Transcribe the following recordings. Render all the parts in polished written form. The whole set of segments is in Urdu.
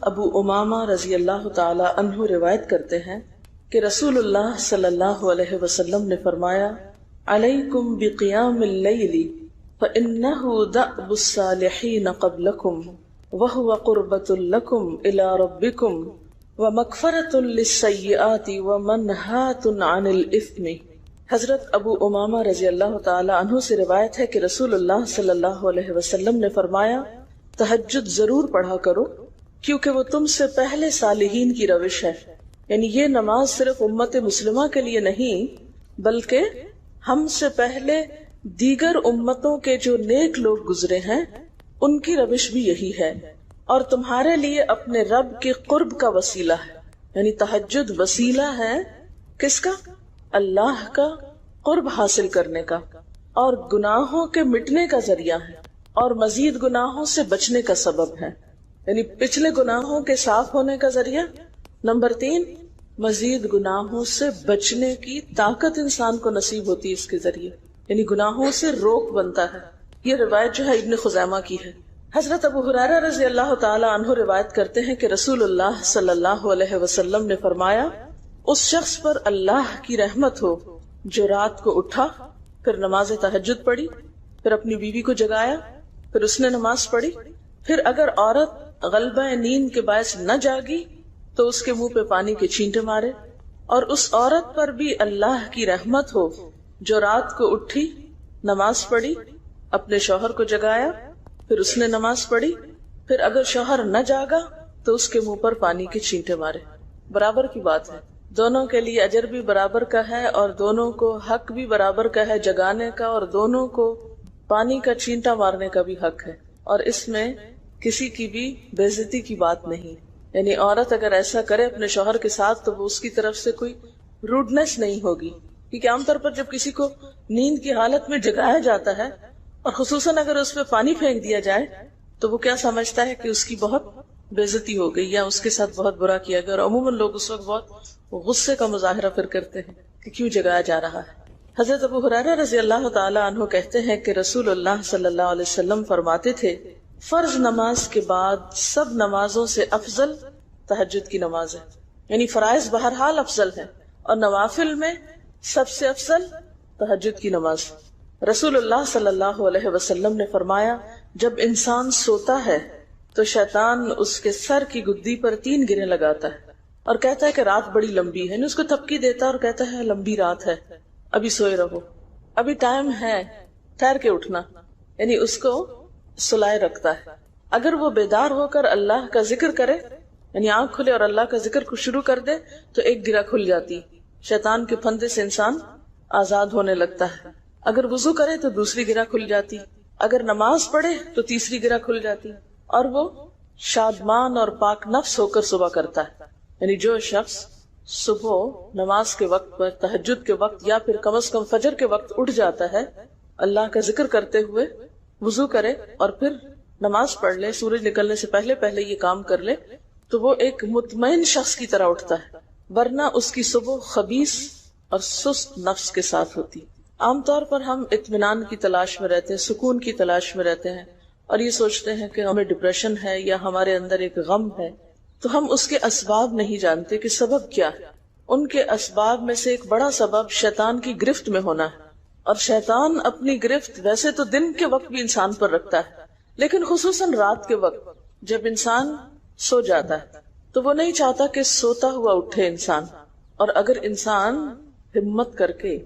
ابو امامہ رضی اللہ تعالی عنہ روایت کرتے ہیں کہ رسول اللہ صلی اللہ علیہ وسلم نے فرمایا علیکم بقیام اللیل فإنہ دأب الصالحین قبلکم وہو قربۃ لکم الی ربکم ومغفرۃ للسیئات ومنہاۃ عن الاثم۔ حضرت ابو امامہ رضی اللہ تعالی عنہ سے روایت ہے کہ رسول اللہ صلی اللہ علیہ وسلم نے فرمایا تہجد ضرور پڑھا کرو کیونکہ وہ تم سے پہلے صالحین کی روش ہے، یعنی یہ نماز صرف امت مسلمہ کے لیے نہیں بلکہ ہم سے پہلے دیگر امتوں کے جو نیک لوگ گزرے ہیں ان کی روش بھی یہی ہے، اور تمہارے لیے اپنے رب کے قرب کا وسیلہ ہے، یعنی تہجد وسیلہ ہے کس کا؟ اللہ کا قرب حاصل کرنے کا، اور گناہوں کے مٹنے کا ذریعہ ہے، اور مزید گناہوں سے بچنے کا سبب ہے، یعنی پچھلے گناہوں کے صاف ہونے کا ذریعہ۔ نمبر 3، مزید گناہوں سے بچنے کی طاقت انسان کو نصیب ہوتی ہے اس کے ذریعے، یعنی گناہوں سے روک بنتا ہے۔ یہ روایت جو ہے ابن خزیمہ کی ہے۔ حضرت ابو ہریرہ رضی اللہ تعالی عنہ روایت کرتے ہیں کہ رسول اللہ صلی اللہ علیہ وسلم نے فرمایا اس شخص پر اللہ کی رحمت ہو جو رات کو اٹھا، پھر نماز تہجد پڑھی، پھر اپنی بیوی کو جگایا، پھر اس نے نماز پڑھی، پھر اگر عورت غلبہ نیند کے باعث نہ جاگی تو اس کے منہ پہ پانی کے چھینٹے مارے، اور اس عورت پر بھی اللہ کی رحمت ہو جو رات کو اٹھی، نماز پڑھی، اپنے شوہر کو جگایا، پھر اس نے نماز پڑھی، پھر اگر شوہر نہ جاگا تو اس کے منہ پر پانی کے چھینٹے مارے۔ برابر کی بات ہے، دونوں کے لیے اجر بھی برابر کا ہے اور دونوں کو حق بھی برابر کا ہے جگانے کا، اور دونوں کو پانی کا چھینٹا مارنے کا بھی حق ہے، اور اس میں کسی کی بھی بے عزتی کی بات نہیں، یعنی عورت اگر ایسا کرے اپنے شوہر کے ساتھ تو وہ اس کی طرف سے کوئی روڈنس نہیں ہوگی، کیونکہ عام طور پر جب کسی کو نیند کی حالت میں جگایا جاتا ہے اور خصوصاً اگر اس پہ پانی پھینک دیا جائے تو وہ کیا سمجھتا ہے کہ اس کی بہت بے عزتی ہو گئی یا اس کے ساتھ بہت برا کیا گیا، اور عموماً لوگ اس وقت بہت غصے کا مظاہرہ پھر کرتے ہیں کہ کیوں جگایا جا رہا ہے۔ حضرت ابو ہریرہ رضی اللہ تعالی عنہ کہتے ہیں کہ رسول اللہ صلی اللہ علیہ وسلم فرماتے تھے فرض نماز کے بعد سب نمازوں سے افضل تہجد کی نماز ہے، یعنی فرائض بہرحال افضل ہے اور نوافل میں سب سے افضل تہجد کی نماز۔ رسول اللہ صلی اللہ علیہ وسلم نے فرمایا جب انسان سوتا ہے تو شیطان اس کے سر کی گدی پر 3 گریں لگاتا ہے اور کہتا ہے کہ رات بڑی لمبی ہے، یعنی اس کو تھپکی دیتا ہے اور کہتا ہے لمبی رات ہے، ابھی سوئے رہو، ابھی ٹائم ہے، ٹھہر کے اٹھنا، یعنی اس کو سلائے رکھتا ہے۔ اگر وہ بیدار ہو کر اللہ کا ذکر کرے، یعنی آنکھ کھلے اور اللہ کا ذکر کو شروع کر دے تو ایک گرہ کھل جاتی، شیطان کے پھندے سے انسان آزاد ہونے لگتا ہے۔ اگر وضو کرے تو دوسری گرہ کھل جاتی، اگر نماز پڑھے تو تیسری گرہ کھل جاتی، اور وہ شادمان اور پاک نفس ہو کر صبح کرتا ہے۔ یعنی جو شخص صبح نماز کے وقت پر، تہجد کے وقت یا پھر کم از کم فجر کے وقت اٹھ جاتا ہے، اللہ کا ذکر کرتے ہوئے وضو کرے اور پھر نماز پڑھ لے، سورج نکلنے سے پہلے پہلے یہ کام کر لے تو وہ ایک مطمئن شخص کی طرح اٹھتا ہے، ورنہ اس کی صبح خبیث اور سست نفس کے ساتھ ہوتی۔ عام طور پر ہم اطمینان کی تلاش میں رہتے ہیں، سکون کی تلاش میں رہتے ہیں، اور یہ سوچتے ہیں کہ ہمیں ڈپریشن ہے یا ہمارے اندر ایک غم ہے، تو ہم اس کے اسباب نہیں جانتے کہ سبب کیا ہے۔ ان کے اسباب میں سے ایک بڑا سبب شیطان کی گرفت میں ہونا ہے، اور شیطان اپنی گرفت ویسے تو دن کے وقت بھی انسان پر رکھتا ہے، لیکن خصوصاً رات کے وقت جب انسان سو جاتا ہے تو وہ نہیں چاہتا کہ سوتا ہوا اٹھے انسان، اور اگر انسان ہمت کر کے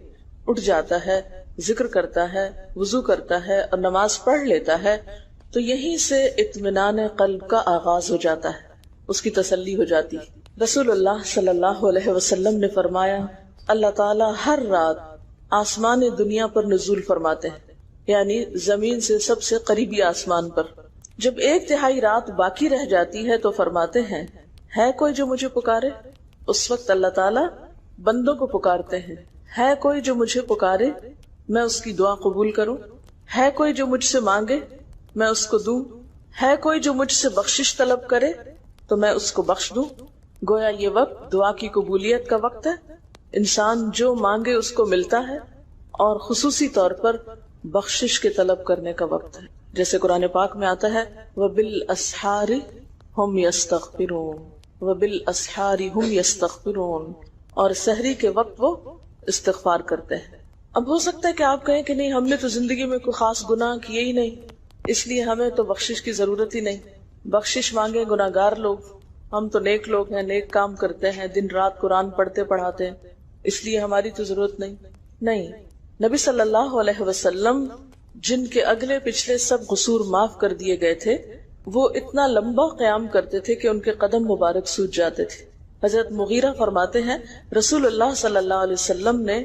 اٹھ جاتا ہے، ذکر کرتا ہے، وضو کرتا ہے اور نماز پڑھ لیتا ہے تو یہیں سے اطمینان قلب کا آغاز ہو جاتا ہے، اس کی تسلی ہو جاتی۔ رسول اللہ صلی اللہ علیہ وسلم نے فرمایا اللہ تعالیٰ ہر رات آسمان دنیا پر نزول فرماتے ہیں، یعنی زمین سے سب سے قریبی آسمان پر۔ جب 1/3 رات باقی رہ جاتی ہے تو فرماتے ہیں ہے کوئی جو مجھے پکارے؟ اس وقت اللہ تعالیٰ بندوں کو پکارتے ہیں، ہے کوئی جو مجھے پکارے میں اس کی دعا قبول کروں؟ ہے کوئی جو مجھ سے مانگے میں اس کو دوں؟ ہے کوئی جو مجھ سے بخشش طلب کرے تو میں اس کو بخش دوں؟ گویا یہ وقت دعا کی قبولیت کا وقت ہے، انسان جو مانگے اس کو ملتا ہے، اور خصوصی طور پر بخشش کے طلب کرنے کا وقت ہے، جیسے قرآن پاک میں آتا ہے وَبِالْأَسْحَارِ هم يستغفرون وبالاسحار هم يستغفرون، اور سحری کے وقت وہ استغفار کرتے ہیں۔ اب ہو سکتا ہے کہ آپ کہیں کہ نہیں، ہم نے تو زندگی میں کوئی خاص گناہ کیے ہی نہیں، اس لیے ہمیں تو بخشش کی ضرورت ہی نہیں، بخشش مانگے گناہگار لوگ، ہم تو نیک لوگ ہیں، نیک کام کرتے ہیں، دن رات قرآن پڑھتے پڑھاتے ہیں، اس لیے ہماری تو ضرورت نہیں۔ نہیں، نبی صلی اللہ علیہ وسلم جن کے اگلے پچھلے سب قصور معاف کر دیے گئے تھے، وہ اتنا لمبا قیام کرتے تھے کہ ان کے قدم مبارک سوج جاتے تھے۔ حضرت مغیرہ فرماتے ہیں رسول اللہ صلی اللہ علیہ وسلم نے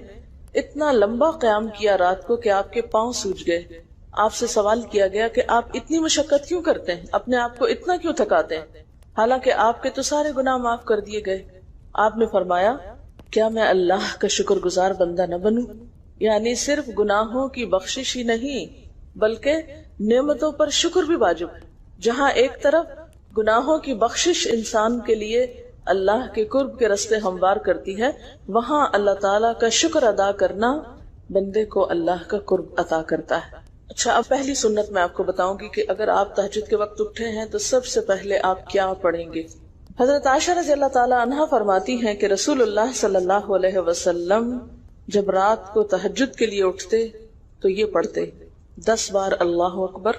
اتنا لمبا قیام کیا رات کو کہ آپ کے پاؤں سوج گئے۔ آپ سے سوال کیا گیا کہ آپ اتنی مشقت کیوں کرتے ہیں، اپنے آپ کو اتنا کیوں تھکاتے ہیں، حالانکہ آپ کے تو سارے گناہ معاف کر دیے گئے۔ آپ نے فرمایا کیا میں اللہ کا شکر گزار بندہ نہ بنوں؟ یعنی صرف گناہوں کی بخشش ہی نہیں بلکہ نعمتوں پر شکر بھی واجب ہے۔ جہاں ایک طرف گناہوں کی بخشش انسان کے لیے اللہ کے قرب کے راستے ہموار کرتی ہے، وہاں اللہ تعالیٰ کا شکر ادا کرنا بندے کو اللہ کا قرب عطا کرتا ہے۔ اچھا، اب پہلی سنت میں آپ کو بتاؤں گی کہ اگر آپ تہجد کے وقت اٹھے ہیں تو سب سے پہلے آپ کیا پڑھیں گے۔ حضرت عائشہ رضی اللہ تعالیٰ عنہا فرماتی ہیں کہ رسول اللہ صلی اللہ علیہ وسلم جب رات کو تہجد کے لیے اٹھتے تو یہ پڑھتے 10 بار اللہ اکبر،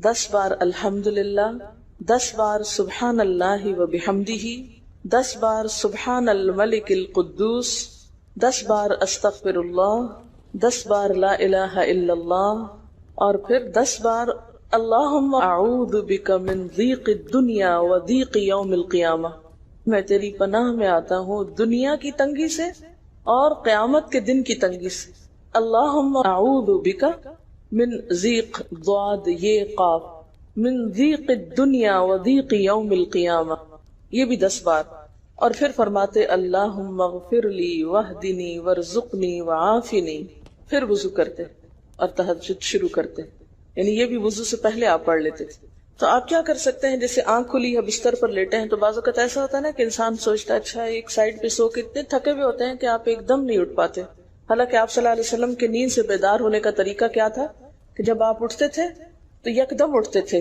10 بار الحمدللہ، 10 بار سبحان اللہ و بحمدہ، 10 بار سبحان الملک القدوس، 10 بار استغفر اللہ، 10 بار لا الہ الا اللہ، اور پھر 10 بار اللہم اعوذ بک من ضیق الدنیا و ضیق یوم القیامہ، میں تیری پناہ میں آتا ہوں دنیا کی تنگی سے اور قیامت کے دن کی تنگی سے۔ اللہم اعوذ بک من ضیق ضاد یہ قاف، من ضیق الدنیا و ضیق یوم القیامہ، یہ بھی 10 بار۔ اور پھر فرماتے اللہم اغفر لی واہدنی وارزقنی وعافنی، پھر وضو کرتے اور تہجد شروع کرتے، یعنی یہ بھی وضو سے پہلے آپ پڑھ لیتے تھے۔ تو آپ کیا کر سکتے ہیں، جیسے آنکھ کھلی ہے بستر پر لیٹے ہیں تو بعض اوقات ایسا ہوتا ہے نا کہ انسان سوچتا ہے اچھا ایک سائڈ پہ سو کے اتنے تھکے ہوئے ہوتے ہیں کہ آپ ایک دم نہیں اٹھ پاتے۔ حالانکہ آپ صلی اللہ علیہ وسلم کے نیند سے بیدار ہونے کا طریقہ کیا تھا کہ جب آپ اٹھتے تھے تو یکدم اٹھتے تھے،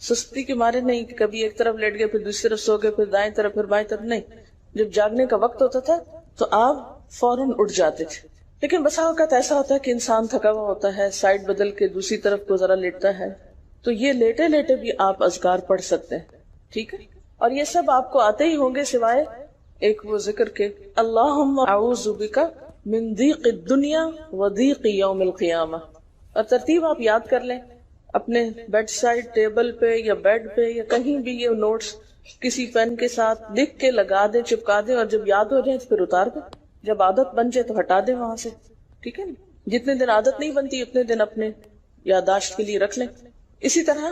سستی کے مارے نہیں کہ کبھی ایک طرف لیٹ گئے پھر دوسری طرف سو گئے، پھر دائیں طرف پھر بائیں طرف، نہیں، جب جاگنے کا وقت ہوتا تھا تو آپ فوراً اٹھ جاتے تھے۔ لیکن بسا اوقات ایسا ہوتا ہے کہ انسان تھکا ہوا ہوتا ہے، سائڈ بدل کے دوسری طرف کو ذرا لیٹتا ہے، تو یہ لیٹے لیٹے بھی آپ اذکار پڑھ سکتے ہیں، ٹھیک ہے۔ اور یہ سب آپ کو آتے ہی ہوں گے سوائے ایک وہ ذکر کے اللہم اعوذ بک من ضیق الدنیا و ضیق یوم القیامہ، اور ترتیب آپ یاد کر لیں اپنے بیڈ سائڈ ٹیبل پہ یا بیڈ پہ یا کہیں بھی، یہ نوٹس کسی پین کے ساتھ لکھ کے لگا دیں، چپکا دیں، اور جب یاد ہو جائے تو پھر اتار دیں، جب عادت بن جائے تو ہٹا دیں وہاں سے، ٹھیک ہے نا۔ جتنے دن عادت نہیں بنتی اتنے دن اپنے یادداشت کے لیے رکھ لیں۔ اسی طرح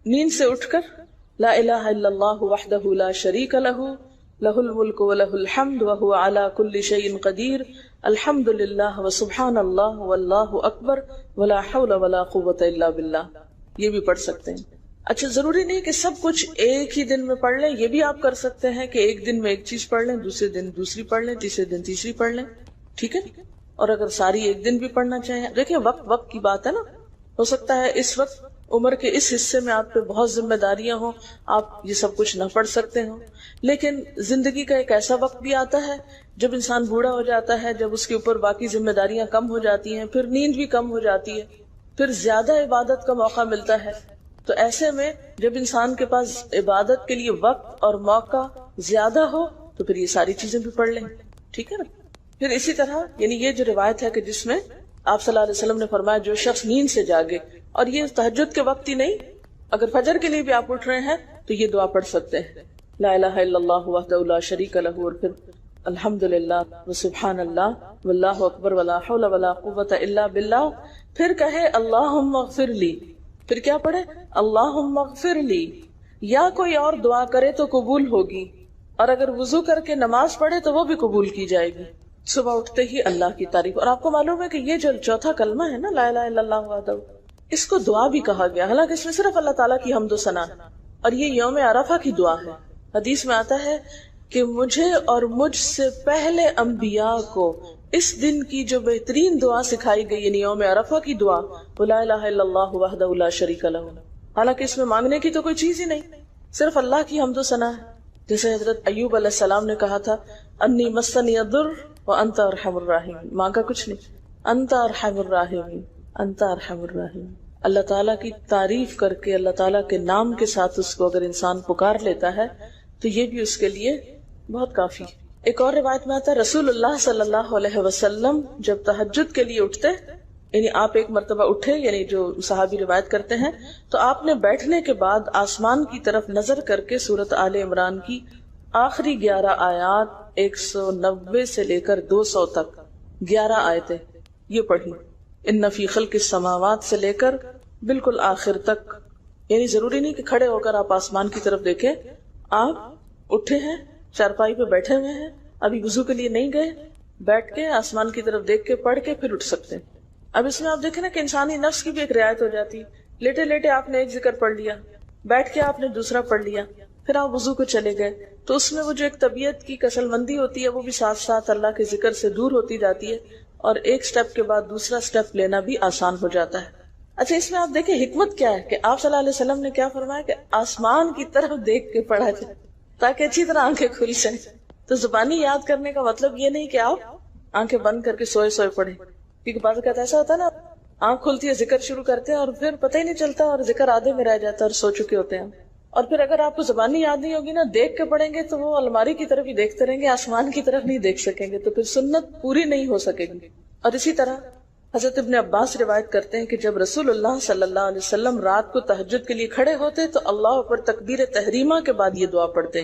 نیند سے اٹھ کر لا الہ الا اللہ وحدہ لا شریک لہ لہ الملک و لہ الحمد وہو علی کل شیء قدیر الحمد للہ وسبحان اللہ واللہ اکبر ولا حول ولا قوۃ الا باللہ، یہ بھی پڑھ سکتے ہیں۔ اچھا، ضروری نہیں کہ سب کچھ ایک ہی دن میں پڑھ لیں، یہ بھی آپ کر سکتے ہیں کہ ایک دن میں ایک چیز پڑھ لیں، دوسرے دن دوسری پڑھ لیں، تیسرے دن تیسری پڑھ لیں، ٹھیک ہے۔ اور اگر ساری ایک دن بھی پڑھنا چاہیں، دیکھیں وقت کی بات ہے نا، ہو سکتا ہے اس وقت عمر کے اس حصے میں آپ پہ بہت ذمہ داریاں ہوں، آپ یہ سب کچھ نہ پڑھ سکتے ہوں، لیکن زندگی کا ایک ایسا وقت بھی آتا ہے جب انسان بوڑھا ہو جاتا ہے، جب اس کے اوپر باقی ذمہ داریاں کم ہو جاتی ہیں، پھر نیند بھی کم ہو جاتی ہے، پھر زیادہ عبادت کا موقع ملتا ہے۔ تو ایسے میں جب انسان کے پاس عبادت کے لیے وقت اور موقع زیادہ ہو تو پھر یہ ساری چیزیں بھی پڑھ لیں، ٹھیک ہے نا۔ پھر اسی طرح یعنی یہ جو روایت ہے کہ جس میں آپ صلی اللہ علیہ وسلم نے فرمایا جو شخص نیند سے جاگے، اور یہ تہجد کے وقت ہی نہیں، اگر فجر کے لیے بھی آپ اٹھ رہے ہیں تو یہ دعا پڑھ سکتے ہیں، لا الہ الا اللہ وحدہ لا شریک لہ، اور پھر الحمدللہ وسبحان اللہ واللہ اکبر ولا حول ولا قوۃ الا باللہ، پھر کہے اللہم اغفر لی، پھر کیا پڑھے اللہم اغفر لی، یا کوئی اور دعا کرے تو قبول ہوگی، اور اگر وضو کر کے نماز پڑھے تو وہ بھی قبول کی جائے گی۔ صبح اٹھتے ہی اللہ کی تعریف، اور آپ کو معلوم ہے کہ یہ جو چوتھا کلمہ ہے نا لا الہ الا اللہ وحدہ، اس کو دعا بھی کہا گیا، حالانکہ اس میں صرف اللہ تعالیٰ کی حمد و ثنا، اور یہ یوم عرفہ کی دعا ہے۔ حدیث میں آتا ہے کہ مجھے اور مجھ سے پہلے انبیاء کو اس دن کی جو بہترین دعا سکھائی گئی یعنی یوم عرفہ کی دعا، لا الہ الا اللہ وحدہ لا شریک لہ، حالانکہ اس میں مانگنے کی تو کوئی چیز ہی نہیں، صرف اللہ کی حمد و ثنا ہے. جیسے حضرت ایوب علیہ السلام نے کہا تھا انی مسنی الضر وانت ارحم الراحمین، مانگا کچھ نہیں، انت ارحم الراحمین، انت ارحم الراحمین. اللہ تعالیٰ کی تعریف کر کے اللہ تعالیٰ کے نام کے ساتھ اس کو اگر انسان پکار لیتا ہے تو یہ بھی اس کے لیے بہت کافی. ایک اور روایت میں آتا ہے رسول اللہ صلی اللہ علیہ وسلم جب تہجد کے لیے اٹھتے، یعنی آپ ایک مرتبہ اٹھے، یعنی جو صحابی روایت کرتے ہیں، تو آپ نے بیٹھنے کے بعد آسمان کی طرف نظر کر کے سورۃ آل عمران کی آخری 11 آیات 190 سے لے کر 200 تک 11 آیتیں یہ پڑھی. ان فی خلق السماوات سے لے کر بالکل آخر تک. یعنی ضروری نہیں کہ کھڑے ہو کر آپ آسمان کی طرف دیکھیں، آپ اٹھے ہیں، چارپائی پہ بیٹھے ہوئے ہیں، ابھی وضو کے لیے نہیں گئے، بیٹھ کے آسمان کی طرف دیکھ کے پڑھ کے پھر اٹھ سکتے ہیں. اب اس میں آپ دیکھیں نا کہ انسانی نفس کی بھی ایک رعایت ہو جاتی. لیٹے لیٹے آپ نے ایک ذکر پڑھ لیا، بیٹھ کے آپ نے دوسرا پڑھ لیا، پھر آپ وضو کو چلے گئے، تو اس میں وہ جو ایک طبیعت کی کسل مندی ہوتی ہے وہ بھی ساتھ ساتھ اللہ کے ذکر سے دور ہوتی جاتی ہے، اور ایک سٹیپ کے بعد دوسرا سٹیپ لینا بھی آسان ہو جاتا ہے. اچھا، اس میں آپ دیکھیں حکمت کیا ہے کہ آپ صلی اللہ علیہ وسلم نے کیا فرمایا کہ آسمان کی طرف دیکھ کے پڑھا جائے تاکہ اچھی طرح آنکھیں کھل جائیں. تو زبانی یاد کرنے کا مطلب یہ نہیں کہ آپ آنکھیں بند کر کے سوئے سوئے پڑھیں، کیونکہ بعض اوقات ایسا ہوتا ہے نا آنکھ کھلتی ہے ذکر شروع کرتے ہیں اور پھر پتہ ہی نہیں چلتا اور ذکر آدھے میں رہ جاتا ہے اور سو چکے ہوتے ہیں. اور پھر اگر آپ کو زبانی یاد نہیں ہوگی نا، دیکھ کے پڑھیں گے تو وہ الماری کی طرف ہی دیکھتے رہیں گے، آسمان کی طرف نہیں دیکھ سکیں گے، تو پھر سنت پوری نہیں ہو سکے گی. اور اسی طرح حضرت ابن عباس روایت کرتے ہیں کہ جب رسول اللہ صلی اللہ علیہ وسلم رات کو تہجد کے لیے کھڑے ہوتے تو اللہ پر تکبیر تحریمہ کے بعد یہ دعا پڑھتے،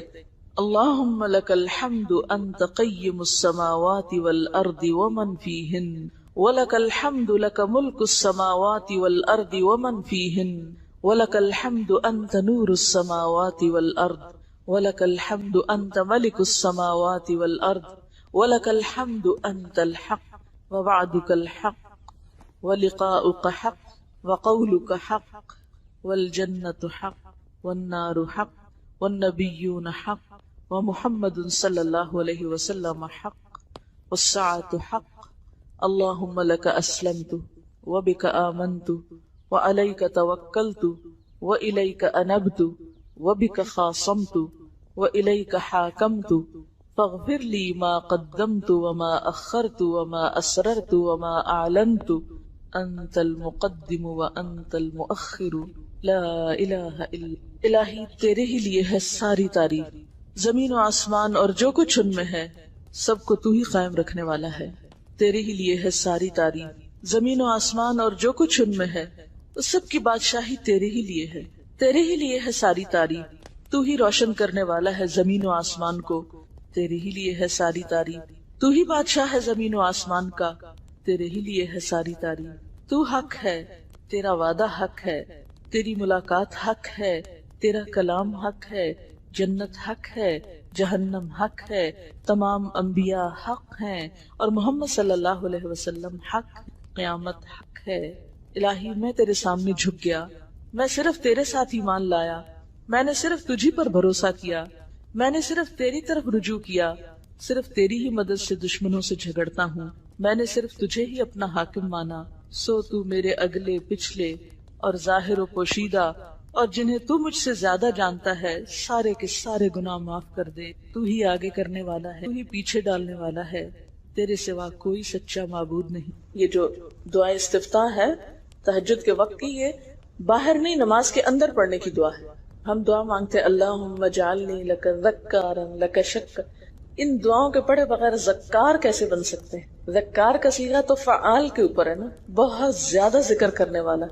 اللہم لک الحمد انت قیم السماوات والارض ومن فیہن وَلَكَ الْحَمْدُ لَكَ مُلْكُ السَّمَاوَاتِ وَالْأَرْضِ وَمَنْ فِيهِنَّ وَلَكَ الْحَمْدُ أَنْتَ نُورُ السَّمَاوَاتِ وَالْأَرْضِ وَلَكَ الْحَمْدُ أَنْتَ مَلِكُ السَّمَاوَاتِ وَالْأَرْضِ وَلَكَ الْحَمْدُ أَنْتَ الْحَقُّ وَوَعْدُكَ الْحَقُّ وَلِقَاؤُكَ حَقٌّ وَقَوْلُكَ حَقٌّ وَالْجَنَّةُ حَقٌّ وَالنَّارُ حَقٌّ وَالنَّبِيُّونَ حَقٌّ وَمُحَمَّدٌ صلی اللہ علیہ وسلم حق والساعة حق. اللہم لک اسلمت وبک آمنت وعلیک توکلت والیک انبت وبک خاصمت والیک حاکمت فاغفر لی ما قدمت وما اخرت وما اسررت وما اعلنت انت المقدم وانت المؤخر لا الہ الا. الہی تیرے ہی لیے ہے ساری تعریف، زمین و آسمان اور جو کچھ ان میں ہے سب کو تو ہی قائم رکھنے والا ہے. تیرے ہی لیے ہے ساری تعریف، زمین و آسمان اور جو کچھ ان میں ہے سب کی بادشاہی تیرے ہی لیے ہے. تیرے ہی لیے ہے ساری تعریف، تو ہی روشن کرنے والا ہے زمین و آسمان کو، تیرے ہی لیے ہے ساری تعریف. تو ہی بادشاہ ہے زمین و آسمان کا، تیرے ہی لیے ہے ساری تعریف. تو حق ہے، تیرا وعدہ حق ہے، تیری ملاقات حق ہے، تیرا کلام حق ہے، جنت حق ہے، جہنم حق ہے، تمام انبیاء حق ہیں اور محمد صلی اللہ علیہ وسلم حق، قیامت حق ہے. الہی میں تیرے سامنے جھک گیا، میں صرف تیرے ساتھ ایمان لایا، میں نے صرف تجھی پر بھروسہ کیا، میں نے صرف تیری طرف رجوع کیا، صرف تیری ہی مدد سے دشمنوں سے جھگڑتا ہوں، میں نے صرف تجھے ہی اپنا حاکم مانا. سو تو میرے اگلے پچھلے اور ظاہر و پوشیدہ اور جنہیں تو مجھ سے زیادہ جانتا ہے سارے کے سارے گناہ معاف کر دے. تو ہی آگے کرنے والا ہے، تو ہی پیچھے ڈالنے والا ہے، تیرے سوا کوئی سچا معبود نہیں. یہ جو دعا استفتاح ہے تہجد کے وقت کی، یہ باہر نہیں نماز کے اندر پڑھنے کی دعا ہے. ہم دعا مانگتے اللہم اجعلنی لک ذکارا لک شکرا. ان دعاؤں کے پڑھے بغیر ذکار کیسے بن سکتے ہیں؟ ذکار کا صیغہ تو فعال کے اوپر ہے نا، بہت زیادہ ذکر کرنے والا.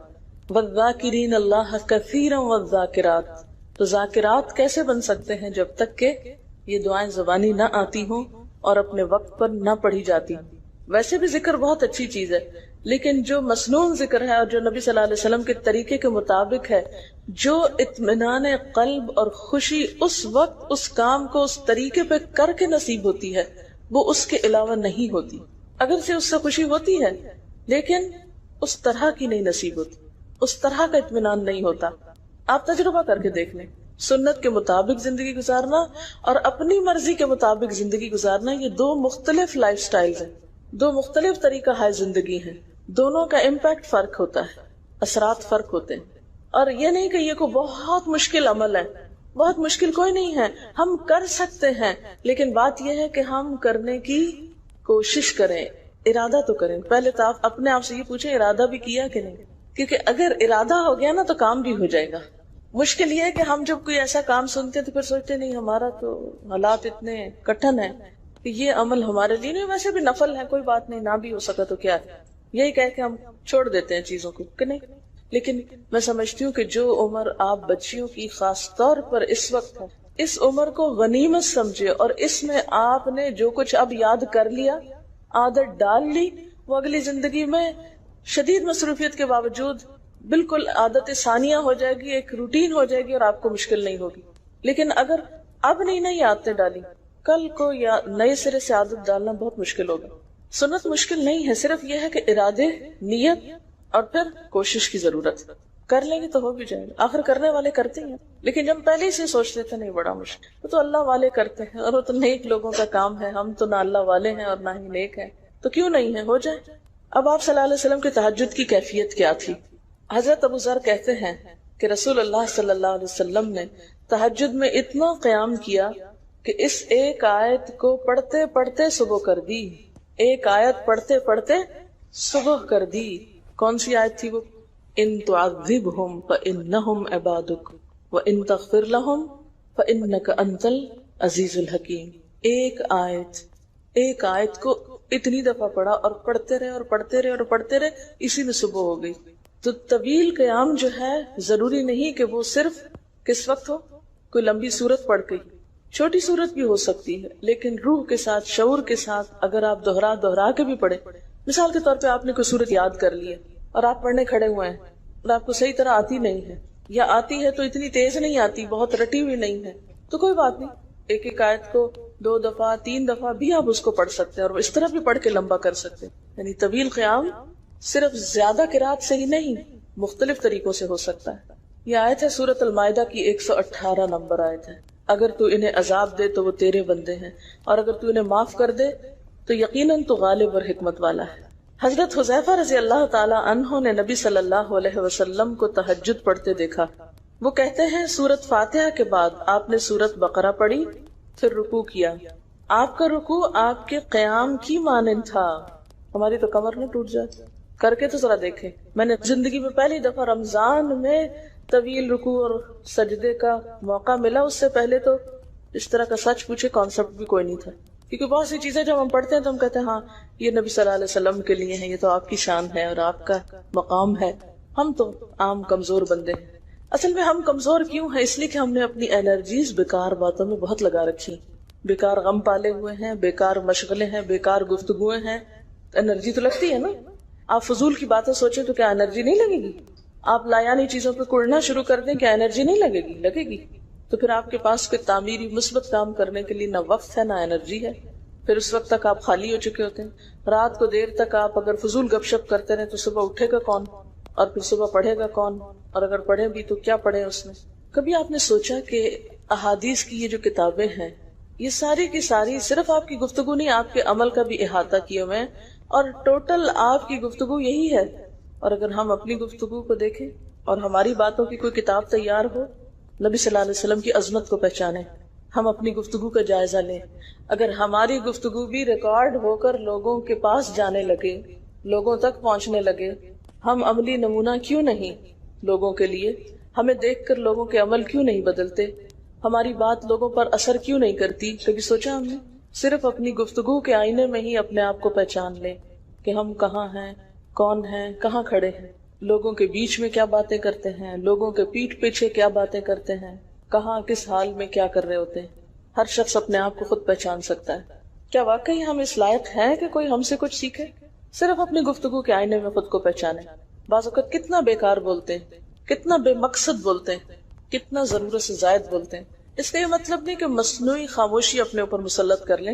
والذاکرین اللہ کثیرا والذاکرات. تو ذاکرات کیسے بن سکتے ہیں جب تک کہ یہ دعائیں زبانی نہ آتی ہوں اور اپنے وقت پر نہ پڑھی جاتی. ویسے بھی ذکر بہت اچھی چیز ہے، لیکن جو مسنون ذکر ہے اور جو نبی صلی اللہ علیہ وسلم کے طریقے کے مطابق ہے، جو اطمینان قلب اور خوشی اس وقت اس کام کو اس طریقے پہ کر کے نصیب ہوتی ہے، وہ اس کے علاوہ نہیں ہوتی. اگرچہ اس سے خوشی ہوتی ہے لیکن اس طرح کی نہیں نصیب ہوتی، اس طرح کا اطمینان نہیں ہوتا. آپ تجربہ کر کے دیکھ لیں، سنت کے مطابق زندگی گزارنا اور اپنی مرضی کے مطابق زندگی گزارنا، یہ دو مختلف لائف سٹائلز ہیں، دو مختلف طریقہ ہے زندگی ہیں. دونوں کا امپیکٹ فرق ہوتا ہے، اثرات فرق ہوتے ہیں. اور یہ نہیں کہ یہ کوئی بہت مشکل عمل ہے، بہت مشکل کوئی نہیں ہے، ہم کر سکتے ہیں، لیکن بات یہ ہے کہ ہم کرنے کی کوشش کریں، ارادہ تو کریں۔ پہلے تو آپ اپنے آپ سے یہ پوچھیں ارادہ بھی کیا کہ نہیں، کیونکہ اگر ارادہ ہو گیا نا تو کام بھی ہو جائے گا۔ مشکل یہ ہے کہ ہم جب کوئی ایسا کام سنتے ہیں تو پھر سوچتے نہیں ہمارا تو حالات اتنے کٹھن ہیں کہ یہ عمل ہمارے لیے نہیں، ویسے بھی نفل ہے، کوئی بات نہیں، نہ بھی ہو سکا تو کیا ہے، یہی کہہ کے ہم چھوڑ دیتے ہیں چیزوں کو کہ نہیں۔ لیکن میں سمجھتی ہوں کہ جو عمر آپ بچیوں کی خاص طور پر اس وقت ہے، اس عمر کو غنیمت سمجھے، اور اس میں آپ نے جو کچھ اب یاد کر لیا، عادت ڈال لی، وہ اگلی زندگی میں شدید مصروفیت کے باوجود بالکل عادت ثانیہ ہو جائے گی، ایک روٹین ہو جائے گی، اور آپ کو مشکل نہیں ہوگی۔ لیکن اگر اب نہیں عادتیں ڈالی، کل کو یا نئے سرے سے عادت ڈالنا بہت مشکل ہوگا۔ سنت مشکل نہیں ہے، صرف یہ ہے کہ ارادے، نیت اور پھر کوشش کی ضرورت۔ کر لیں گے تو ہو بھی جائے گا، آخر کرنے والے کرتے ہیں، لیکن جب پہلے سے سوچ لیتے نہیں بڑا مشکل، وہ تو اللہ والے کرتے ہیں، اور وہ تو نیک لوگوں کا کام ہے، ہم تو نہ اللہ والے ہیں اور نہ ہی نیک ہیں، تو کیوں نہیں ہے، ہو جائے۔ اب آپ صلی اللہ علیہ وسلم کی تہجد کی کیفیت کیا تھی؟ حضرت ابو ذر کہتے ہیں کہ رسول اللہ صلی اللہ علیہ وسلم نے تہجد میں اتنا قیام کیا کہ اس ایک آیت کو پڑھتے پڑھتے صبح کر دی، ایک آیت پڑھتے پڑھتے صبح کر دی۔ کون سی آیت تھی وہ؟ ان تعذبہم فانہم عبادک وان تغفر لہم فانک انت العزیز الحکیم۔ ایک آیت کو اتنی دفعہ پڑھا اور پڑھتے رہے اور پڑھتے رہے اور پڑھتے رہے، اسی میں صبح ہو گئی۔ تو طویل قیام جو ہے ضروری نہیں کہ وہ صرف کس وقت ہو، کوئی لمبی سورت پڑھ گئی، چھوٹی سورت بھی ہو سکتی ہے، لیکن روح کے ساتھ، شعور کے ساتھ اگر آپ دہرا کے بھی پڑھے۔ مثال کے طور پہ آپ نے کوئی سورت یاد کر لی ہے اور آپ پڑھنے کھڑے ہوئے ہیں اور آپ کو صحیح طرح آتی نہیں ہے، یا آتی ہے تو اتنی تیز نہیں آتی، بہت رٹی ہوئی نہیں ہے، تو کوئی بات نہیں، ایک ایک آیت کو 2 دفعہ 3 دفعہ بھی آپ اس کو پڑھ سکتے ہیں، اور اس طرح بھی پڑھ کے لمبا کر سکتے ہیں۔ یعنی طویل قیام صرف زیادہ قرات سے ہی نہیں، مختلف طریقوں سے ہو سکتا ہے۔ یہ آیت ہے سورۃ المائدہ کی 118 نمبر آیت ہے۔ اگر تو انہیں عذاب دے تو وہ تیرے بندے ہیں، اور اگر تو انہیں معاف کر دے تو یقیناً تو غالب اور حکمت والا ہے۔ حضرت حذیفہ رضی اللہ تعالی عنہ نے نبی صلی اللہ علیہ وسلم کو تہجد پڑھتے دیکھا۔ وہ کہتے ہیں سورۃ فاتحہ کے بعد آپ نے سورۃ بقرہ پڑھی، پھر رکوع کیا۔ آپ کا رکوع آپ کے قیام کی مانند تھا۔ ہماری تو کمر نہ ٹوٹ جائے، کر کے تو ذرا دیکھیں۔ میں نے زندگی میں پہلی دفعہ رمضان میں طویل رکوع اور سجدے کا موقع ملا، اس سے پہلے تو اس طرح کا سچ پوچھے کانسیپٹ بھی کوئی نہیں تھا، کیونکہ بہت سی چیزیں جب ہم پڑھتے ہیں تو ہم کہتے ہیں ہاں یہ نبی صلی اللہ علیہ وسلم کے لیے ہے، یہ تو آپ کی شان ہے اور آپ کا مقام ہے، ہم تو عام کمزور بندے ہیں۔ اصل میں ہم کمزور کیوں ہیں؟ اس لیے کہ ہم نے اپنی انرجیز بیکار باتوں میں بہت لگا رکھی، بیکار غم پالے ہوئے ہیں، بیکار مشغلے ہیں، بیکار گفتگویں ہیں۔ انرجی تو لگتی ہے نا، آپ فضول کی باتیں سوچیں تو کیا انرجی نہیں لگے گی؟ آپ لایانی چیزوں پہ کڑنا شروع کر دیں، کیا انرجی نہیں لگے گی؟ لگے گی۔ تو پھر آپ کے پاس کوئی تعمیری مثبت کام کرنے کے لیے نہ وقت ہے نہ انرجی ہے، پھر اس وقت تک آپ خالی ہو چکے ہوتے ہیں۔ رات کو دیر تک آپ اگر فضول گپ شپ کرتے رہے تو صبح اٹھے گا کون، اور پھر صبح پڑھے گا کون، اور اگر پڑھے بھی تو کیا پڑھے اس میں؟ کبھی آپ نے سوچا کہ احادیث کی یہ جو کتابیں ہیں، یہ ساری کی ساری صرف آپ کی گفتگو نہیں، آپ کے عمل کا بھی احاطہ کیے ہوئے ہیں، اور ٹوٹل آپ کی گفتگو یہی ہے۔ اور اگر ہم اپنی گفتگو کو دیکھیں اور ہماری باتوں کی کوئی کتاب تیار ہو، نبی صلی اللہ علیہ وسلم کی عظمت کو پہچانیں، ہم اپنی گفتگو کا جائزہ لیں۔ اگر ہماری گفتگو بھی ریکارڈ ہو کر لوگوں کے پاس جانے لگے، لوگوں تک پہنچنے لگے، ہم عملی نمونہ کیوں نہیں لوگوں کے لیے؟ ہمیں دیکھ کر لوگوں کے عمل کیوں نہیں بدلتے؟ ہماری بات لوگوں پر اثر کیوں نہیں کرتی؟ کبھی سوچا ہم نے؟ صرف اپنی گفتگو کے آئینے میں ہی اپنے آپ کو پہچان لیں کہ ہم کہاں ہیں، کون ہیں، کہاں کھڑے ہیں، لوگوں کے بیچ میں کیا باتیں کرتے ہیں، لوگوں کے پیٹھ پیچھے کیا باتیں کرتے ہیں، کہاں کس حال میں کیا کر رہے ہوتے ہیں۔ ہر شخص اپنے آپ کو خود پہچان سکتا ہے۔ کیا واقعی ہم اس لائق ہیں کہ کوئی ہم سے کچھ سیکھے؟ صرف اپنی گفتگو کے آئینے میں خود کو پہچانے۔ بعض اوقات کتنا بیکار بولتے ہیں، کتنا بے مقصد بولتے ہیں، کتنا ضرورت سے زائد بولتے ہیں۔ اس کا یہ مطلب نہیں کہ مصنوعی خاموشی اپنے اوپر مسلط کر لیں،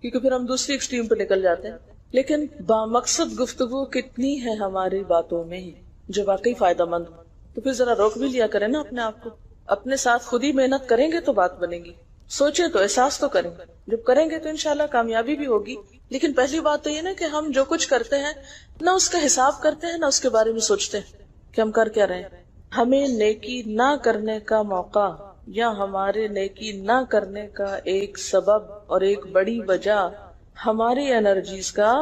کیونکہ پھر ہم دوسری ایکسٹریم پہ نکل جاتے ہیں، لیکن بامقصد گفتگو کتنی ہے ہماری باتوں میں جو واقعی فائدہ مند ہو، تو پھر ذرا روک بھی لیا کریں نا اپنے آپ کو۔ اپنے ساتھ خود ہی محنت کریں گے تو بات بنے گی، سوچیں تو، احساس تو کریں، جب کریں گے تو انشاءاللہ کامیابی بھی ہوگی۔ لیکن پہلی بات تو یہ نا کہ ہم جو کچھ کرتے ہیں نہ اس کا حساب کرتے ہیں، نہ اس کے بارے میں سوچتے ہیں کہ ہم کر کیا رہے ہیں۔ ہمیں نیکی نہ کرنے کا موقع یا ہمارے نیکی نہ کرنے کا ایک سبب اور ایک بڑی وجہ ہماری انرجیز کا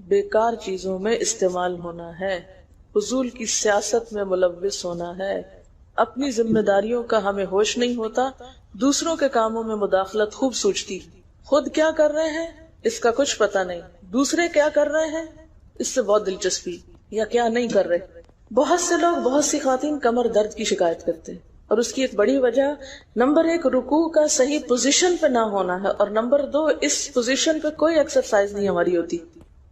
بیکار چیزوں میں استعمال ہونا ہے، فضول کی سیاست میں ملوث ہونا ہے، اپنی ذمہ داریوں کا ہمیں ہوش نہیں ہوتا، دوسروں کے کاموں میں مداخلت خوب سوچتی، خود کیا کر رہے ہیں اس کا کچھ پتہ نہیں، دوسرے کیا کر رہے ہیں اس سے بہت دلچسپی، یا کیا نہیں کر رہے۔ بہت سے لوگ، بہت سی خواتین کمر درد کی شکایت کرتے ہیں، اور اس کی ایک بڑی وجہ نمبر 1 رکوع کا صحیح پوزیشن پہ نہ ہونا ہے، اور نمبر 2 اس پوزیشن پہ کوئی ایکسرسائز نہیں ہماری ہوتی۔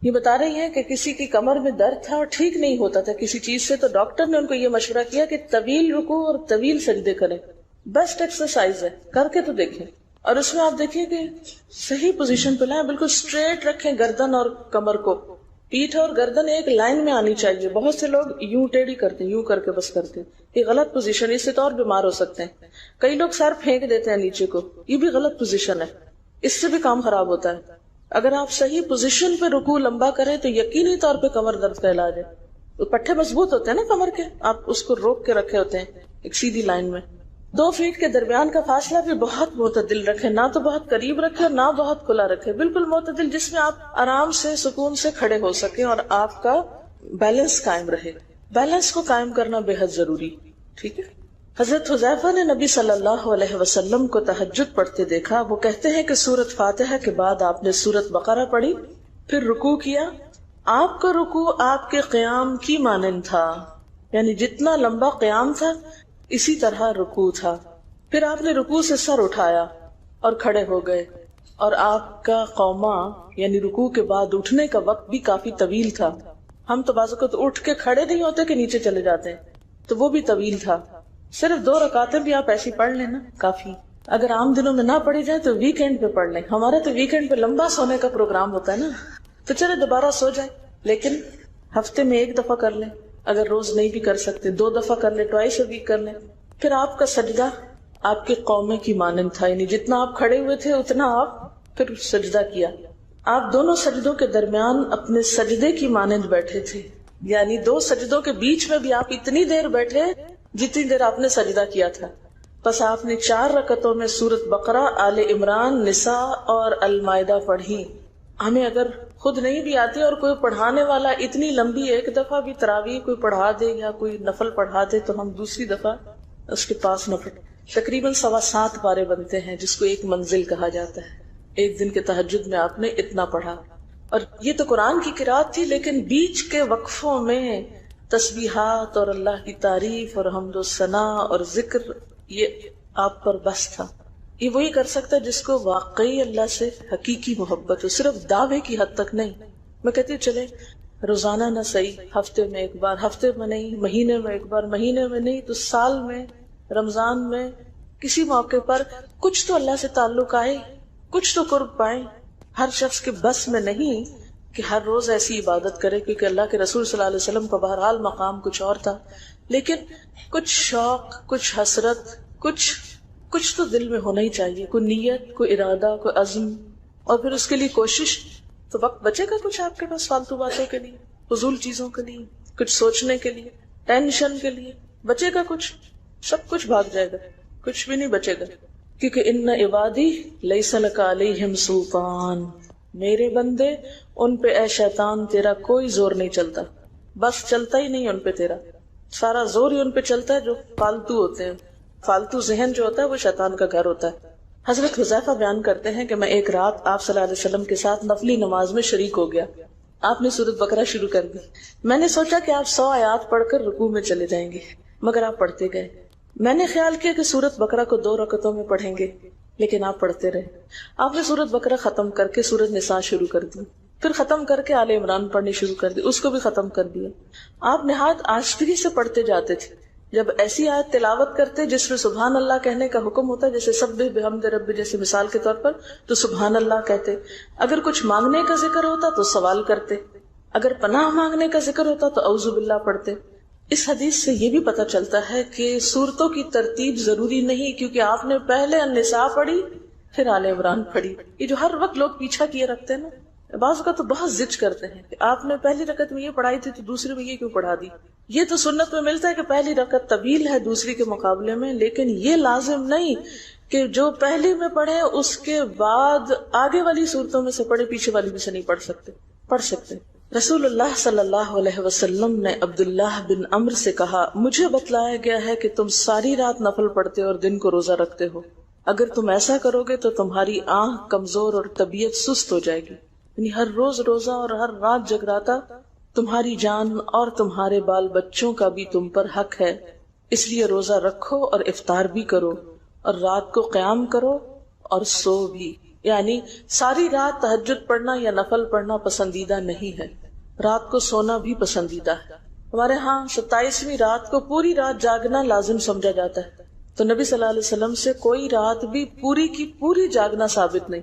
یہ بتا رہی ہیں کہ کسی کی کمر میں درد تھا اور ٹھیک نہیں ہوتا تھا کسی چیز سے، تو ڈاکٹر نے ان کو یہ مشورہ کیا کہ طویل رکوع اور طویل سجدے کریں، بیسٹ ایکسرسائز ہے، کر کے تو دیکھیں۔ اور اس میں آپ دیکھیں کہ صحیح پوزیشن پہ لائیں، بالکل اسٹریٹ رکھیں گردن اور کمر کو، پیٹھ اور گردن ایک لائن میں آنی چاہیے۔ بہت سے لوگ یوں ٹیڑھی کرتے ہیں، یوں کر کے بس کرتے ہیں، یہ غلط پوزیشن، اس سے تو اور بیمار ہو سکتے ہیں۔ کئی لوگ سر پھینک دیتے ہیں نیچے کو، یہ بھی غلط پوزیشن ہے، اس سے بھی کام خراب ہوتا ہے۔ اگر آپ صحیح پوزیشن پہ رکوع لمبا کریں تو یقینی طور پہ کمر درد کا علاج ہے۔ پٹھے مضبوط ہوتے ہیں نا کمر کے، آپ اس کو روک کے رکھے ہوتے ہیں ایک سیدھی لائن میں۔ 2 فیٹ کے درمیان کا فاصلہ بھی بہت معتدل رکھیں، نہ تو بہت قریب رکھیں اور نہ بہت کھلا رکھیں، بالکل معتدل، جس میں آپ آرام سے سکون سے کھڑے ہو سکیں اور آپ کا بیلنس قائم رہے۔ بیلنس کو قائم کرنا بے حد ضروری، ٹھیک ہے۔ حضرت حذیفہ نے نبی صلی اللہ علیہ وسلم کو تہجد پڑھتے دیکھا، وہ کہتے ہیں کہ سورۃ فاتحہ کے بعد آپ نے سورۃ بقرہ پڑھی، پھر رکوع کیا، آپ کا رکوع آپ کے قیام کی مانند تھا، یعنی جتنا لمبا قیام تھا اسی طرح رکوع تھا، پھر آپ نے رکوع سے سر اٹھایا اور کھڑے ہو گئے، اور آپ کا قوما یعنی رکوع کے بعد اٹھنے کا وقت بھی کافی طویل تھا۔ ہم تو بعض اوقات اٹھ کے کھڑے نہیں ہوتے کہ نیچے چلے جاتے ہیں، تو وہ بھی طویل تھا۔ صرف 2 رکعتیں بھی آپ ایسی پڑھ لیں نا کافی، اگر عام دنوں میں نہ پڑھی جائے تو ویکینڈ پہ پڑھ لیں۔ ہمارا تو ویکینڈ پہ لمبا سونے کا پروگرام ہوتا ہے نا، تو چلے دوبارہ سو جائیں، لیکن ہفتے میں 1 دفعہ کر لیں، اگر روز نہیں بھی کر سکتے 2 دفعہ کر لیں، ٹوائس اے ویک کر لیں۔ پھر آپ کا سجدہ آپ کے قومے کی مانند تھا، یعنی جتنا آپ کھڑے ہوئے تھے اتنا آپ پھر سجدہ کیا۔ آپ دونوں سجدوں کے درمیان اپنے سجدے کی مانند بیٹھے تھے، یعنی 2 سجدوں کے بیچ میں بھی آپ اتنی دیر بیٹھے جتنی دیر آپ نے سجدہ کیا تھا۔ پس آپ نے 4 رکعتوں میں سورۃ بقرہ، آل عمران، نساء اور المائدہ پڑھی۔ ہمیں اگر خود نہیں بھی آتی اور کوئی پڑھانے والا اتنی لمبی 1 دفعہ بھی تراویح کوئی پڑھا دے یا کوئی نفل پڑھا دے تو ہم دوسری دفعہ اس کے پاس نہ پڑھیں۔ تقریباً 7.25 پارے بنتے ہیں، جس کو 1 منزل کہا جاتا ہے۔ ایک دن کے تہجد میں آپ نے اتنا پڑھا، اور یہ تو قرآن کی قرات تھی، لیکن بیچ کے وقفوں میں تسبیحات اور اللہ کی تعریف اور حمد و ثنا اور ذکر، یہ آپ پر بس تھا۔ یہ وہی کر سکتا ہے جس کو واقعی اللہ سے حقیقی محبت ہو، صرف دعوے کی حد تک نہیں۔ میں کہتی ہوں چلے روزانہ نہ صحیح، ہفتے میں 1 بار، ہفتے میں نہیں، مہینے میں 1 بار، مہینے میں نہیں تو سال میں، رمضان میں، کسی موقع پر کچھ تو اللہ سے تعلق آئے، کچھ تو قرب پائیں۔ ہر شخص کے بس میں نہیں کہ ہر روز ایسی عبادت کرے، کیونکہ اللہ کے رسول صلی اللہ علیہ وسلم کا بہرحال مقام کچھ اور تھا، لیکن کچھ شوق، کچھ حسرت، کچھ تو دل میں ہونا ہی چاہیے، کوئی نیت، کوئی ارادہ، کوئی عزم، اور پھر اس کے لیے کوشش۔ تو وقت بچے گا کچھ آپ کے پاس فالتو باتوں کے لیے، فضول چیزوں کے لیے، کچھ سوچنے کے لیے، ٹینشن کے لیے بچے گا کچھ؟ سب کچھ بھاگ جائے گا، کچھ بھی نہیں بچے گا، کیونکہ ان عبادی لیس لک علیہم سلطان، میرے بندے ان پہ اے شیطان تیرا کوئی زور نہیں چلتا، بس چلتا ہی نہیں ان پہ تیرا، سارا زور ہی ان پہ چلتا ہے جو فالتو ہوتے ہیں۔ فالتو ذہن جو ہوتا ہے وہ شیطان کا گھر ہوتا ہے۔ حضرت حذیفہ بیان کرتے ہیں کہ میں ایک رات آپ صلی اللہ علیہ وسلم کے ساتھ نفلی نماز میں شریک ہو گیا، آپ نے سورۃ بقرہ شروع کر دی، میں نے سوچا کہ آپ 100 آیات پڑھ کر رکوع میں چلے جائیں گے، مگر آپ پڑھتے گئے۔ میں نے خیال کیا کہ سورۃ بقرہ کو 2 رکعتوں میں پڑھیں گے، لیکن آپ پڑھتے رہے۔ آپ نے سورۃ بقرہ ختم کر کے سورۃ نساء شروع کر دی، پھر ختم کر کے آل عمران پڑھنی شروع کر دی، اس کو بھی ختم کر دیا۔ آپ نہایت آہستگی سے پڑھتے جاتے تھے، جب ایسی آیت تلاوت کرتے جس میں سبحان اللہ کہنے کا حکم ہوتا ہے، جیسے سبح بحمد ربی جیسے مثال کے طور پر، تو سبحان اللہ کہتے۔ اگر کچھ مانگنے کا ذکر ہوتا تو سوال کرتے، اگر پناہ مانگنے کا ذکر ہوتا تو اعوذ باللہ پڑھتے۔ اس حدیث سے یہ بھی پتہ چلتا ہے کہ سورتوں کی ترتیب ضروری نہیں، کیونکہ آپ نے پہلے النساء پڑھی پھر آل عمران پڑھی۔ یہ جو ہر وقت لوگ پیچھا کیے رکھتے ہیں نا، بعض کا تو بہت ضد کرتے ہیں کہ آپ نے پہلی رکعت میں یہ پڑھائی تھی تو دوسری میں یہ کیوں پڑھا دی. یہ تو سنت میں ملتا ہے کہ پہلی رکعت طویل ہے دوسری کے مقابلے میں، لیکن یہ لازم نہیں کہ جو پہلی میں پڑھے اس کے بعد آگے والی صورتوں میں سے پڑھے، پیچھے والی میں سے نہیں پڑھ سکتے. رسول اللہ صلی اللہ علیہ وسلم نے عبداللہ بن عمرو سے کہا، مجھے بتلایا گیا ہے کہ تم ساری رات نفل پڑھتے اور دن کو روزہ رکھتے ہو. اگر تم ایسا کرو گے تو تمہاری آنکھ کمزور اور طبیعت سست ہو جائے گی. یعنی ہر روز روزہ اور ہر رات جگراتا تمہاری جان اور تمہارے بال بچوں کا بھی تم پر حق ہے، اس لیے روزہ رکھو اور افطار بھی کرو اور رات کو قیام کرو اور سو بھی. یعنی ساری رات تہجد پڑھنا یا نفل پڑھنا پسندیدہ نہیں ہے، رات کو سونا بھی پسندیدہ ہے. ہمارے ہاں 27ویں رات کو پوری رات جاگنا لازم سمجھا جاتا ہے، تو نبی صلی اللہ علیہ وسلم سے کوئی رات بھی پوری کی پوری جاگنا ثابت نہیں.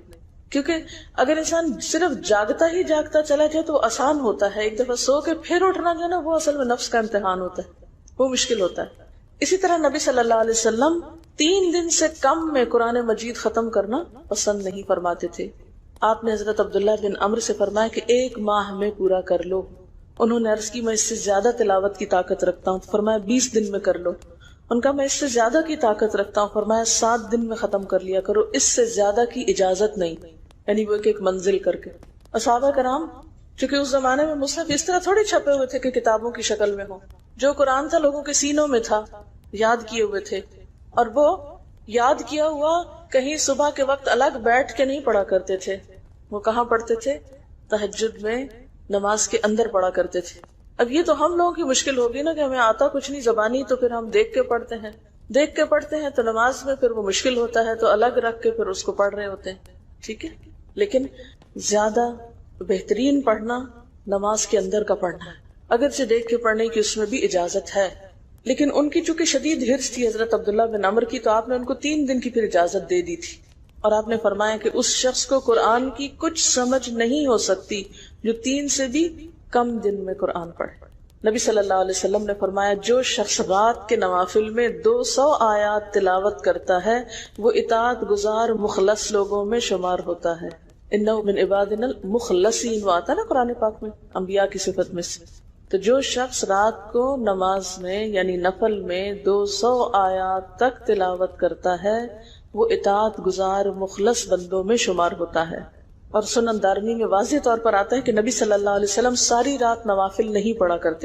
کیونکہ اگر انسان صرف جاگتا ہی جاگتا چلا جائے تو وہ آسان ہوتا ہے، ایک دفعہ سو کے پھر اٹھنا جو ہے نا وہ اصل میں نفس کا امتحان ہوتا ہے، وہ مشکل ہوتا ہے. اسی طرح نبی صلی اللہ علیہ وسلم 3 دن سے کم میں قرآن مجید ختم کرنا پسند نہیں فرماتے تھے. آپ نے حضرت عبداللہ بن عمرو سے فرمایا کہ 1 ماہ میں پورا کر لو. انہوں نے عرض کی میں اس سے زیادہ تلاوت کی طاقت رکھتا ہوں، فرمایا 20 دن میں کر لو. ان کا میں اس سے زیادہ کی طاقت رکھتا ہوں، فرمایا 7 دن میں ختم کر لیا کرو، اس سے زیادہ کی اجازت نہیں. یعنی وہ ایک منزل کر کے. صحابہ کرام چونکہ اس زمانے میں مصحف اس طرح تھوڑی چھپے ہوئے تھے کہ کتابوں کی شکل میں ہو، جو قرآن تھا لوگوں کے سینوں میں تھا، یاد کیے ہوئے تھے، اور وہ یاد کیا ہوا کہیں صبح کے وقت الگ بیٹھ کے نہیں پڑھا کرتے تھے. وہ کہاں پڑھتے تھے؟ تہجد میں نماز کے اندر پڑھا کرتے تھے. اب یہ تو ہم لوگوں کی مشکل ہوگی نا کہ ہمیں آتا کچھ نہیں زبانی، تو پھر ہم دیکھ کے پڑھتے ہیں تو نماز میں پھر وہ مشکل ہوتا ہے تو الگ رکھ کے پھر اس کو پڑھ رہے ہوتے ہیں. ٹھیک ہے، لیکن زیادہ بہترین پڑھنا نماز کے اندر کا پڑھنا ہے، اگرچہ دیکھ کے پڑھنے کی اس میں بھی اجازت ہے. لیکن ان کی چونکہ شدید حرص تھی حضرت عبداللہ بن عمرو کی، تو آپ نے ان کو 3 دن کی پھر اجازت دے دی تھی، اور آپ نے فرمایا کہ اس شخص کو قرآن کی کچھ سمجھ نہیں ہو سکتی جو 3 سے بھی کم دن میں قرآن پڑھے. نبی صلی اللہ علیہ وسلم نے فرمایا جو شخص رات کے نوافل میں 200 آیات تلاوت کرتا ہے وہ اطاعت گزار مخلص لوگوں میں شمار ہوتا ہے. انہ من عبادنا المخلصین، وہ آتا نا قرآن پاک میں انبیاء کی صفت میں سے. تو جو شخص رات کو نماز میں یعنی نفل میں 200 آیات تک تلاوت کرتا ہے وہ اطاعت گزار مخلص بندوں میں شمار ہوتا ہے. اور سنن دارمی میں واضح طور پر آتا ہے کہ نبی صلی اللہ علیہ وسلم ساری رات نوافل نہیں پڑھا کرتے